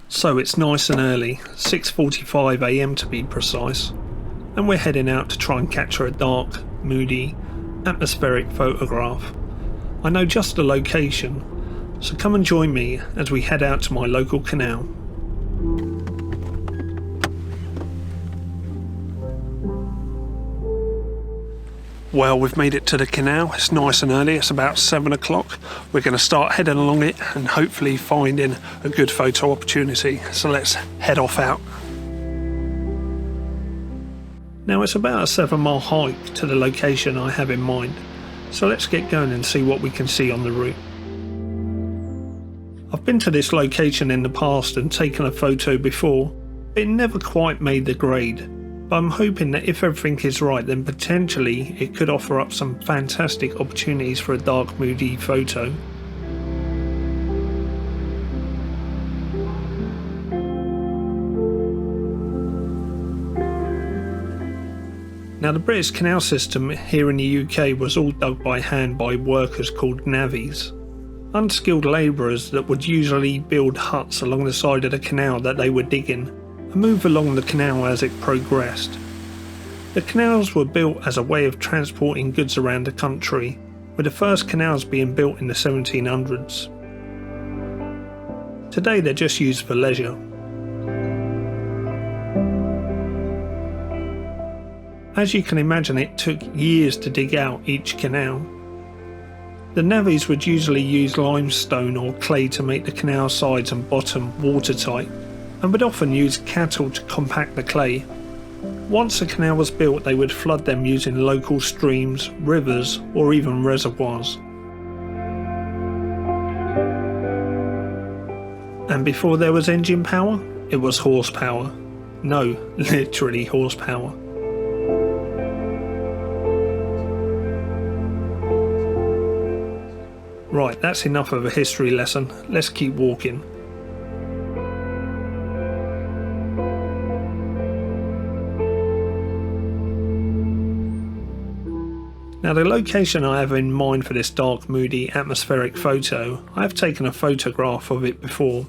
So it's nice and early, 6:45 AM to be precise, and we're heading out to try and capture a dark, moody, atmospheric photograph. I know just the location, so come and join me as we head out to my local canal. Well, we've made it to the canal. It's nice and early, it's about 7 o'clock. We're going to start heading along it and hopefully finding a good photo opportunity. So let's head off out. Now it's about a 7-mile hike to the location I have in mind. So let's get going and see what we can see on the route. I've been to this location in the past and taken a photo before, but it never quite made the grade. But I'm hoping that if everything is right, then potentially it could offer up some fantastic opportunities for a dark, moody photo. Now the British canal system here in the UK was all dug by hand by workers called navvies. Unskilled labourers that would usually build huts along the side of the canal that they were digging and move along the canal as it progressed. The canals were built as a way of transporting goods around the country, with the first canals being built in the 1700s. Today they're just used for leisure. As you can imagine, it took years to dig out each canal. The navvies would usually use limestone or clay to make the canal sides and bottom watertight, and would often use cattle to compact the clay. Once a canal was built, they would flood them using local streams, rivers, or even reservoirs. And before there was engine power, it was horsepower. No, literally horsepower. Right, that's enough of a history lesson. Let's keep walking. Now the location I have in mind for this dark, moody, atmospheric photo, I have taken a photograph of it before.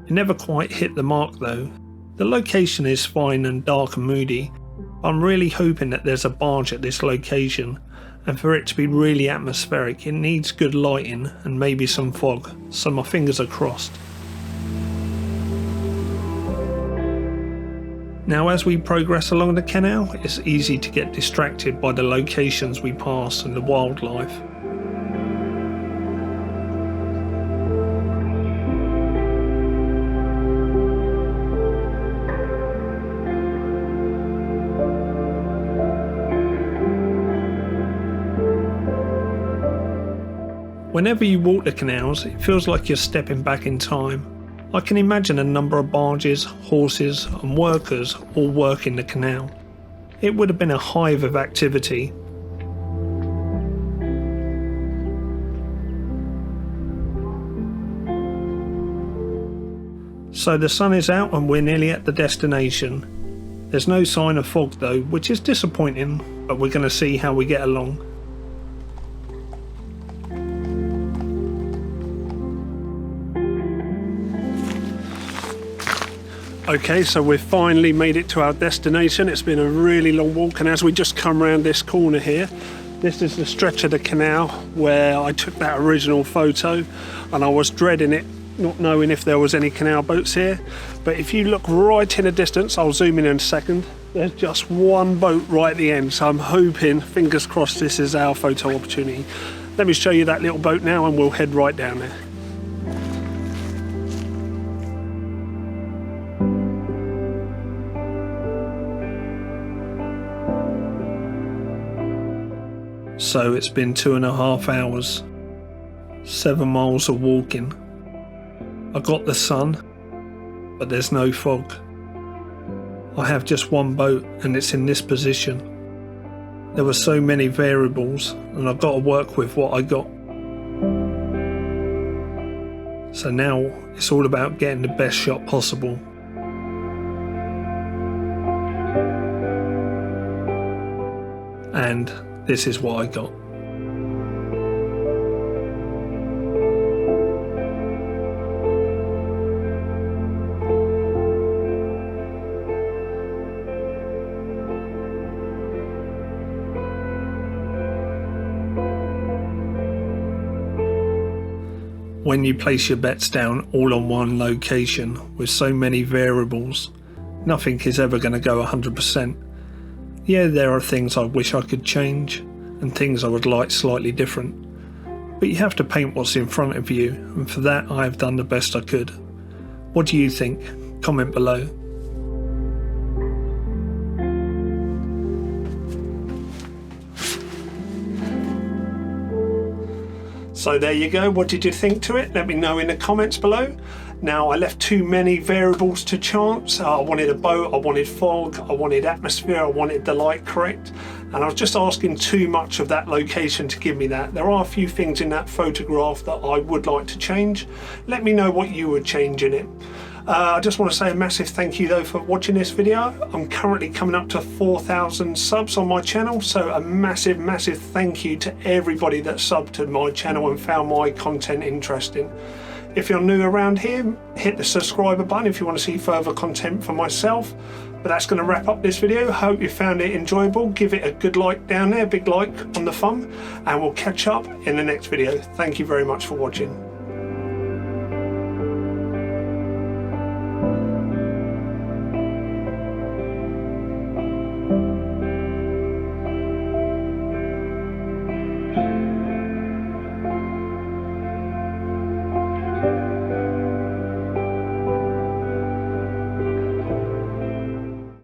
It never quite hit the mark though. The location is fine and dark and moody, but I'm really hoping that there's a barge at this location, and for it to be really atmospheric it needs good lighting and maybe some fog, so my fingers are crossed. Now as we progress along the canal, it's easy to get distracted by the locations we pass and the wildlife. Whenever you walk the canals, it feels like you're stepping back in time. I can imagine a number of barges, horses and workers all working the canal. It would have been a hive of activity. So the sun is out and we're nearly at the destination. There's no sign of fog though, which is disappointing, but we're going to see how we get along. Okay, so we've finally made it to our destination. It's been a really long walk, and as we just come around this corner here, this is the stretch of the canal where I took that original photo, and I was dreading it, not knowing if there was any canal boats here. But if you look right in the distance, I'll zoom in a second, there's just one boat right at the end, so I'm hoping, fingers crossed, this is our photo opportunity. Let me show you that little boat now and we'll head right down there. So it's been 2.5 hours, 7 miles of walking. I got the sun, but there's no fog. I have just one boat and it's in this position. There were so many variables and I've got to work with what I got. So now it's all about getting the best shot possible. And this is what I got. when you place your bets down all on one location with so many variables, nothing is ever going to go 100%. Yeah, there are things I wish I could change and things I would like slightly different, but you have to paint what's in front of you, and for that I have done the best I could. What do you think? Comment below. So there you go, what did you think to it? Let me know in the comments below. Now, I left too many variables to chance. I wanted a boat, I wanted fog, I wanted atmosphere, I wanted the light correct, and I was just asking too much of that location to give me that. There are a few things in that photograph that I would like to change. Let me know what you would change in it. I just want to say a massive thank you though for watching this video. I'm currently coming up to 4,000 subs on my channel, so a massive thank you to everybody that subbed to my channel and found my content interesting. If you're new around here, hit the subscriber button if you want to see further content from myself. But that's going to wrap up this video. Hope you found it enjoyable. Give it a good like down there, big like on the thumb, and we'll catch up in the next video. Thank you very much for watching.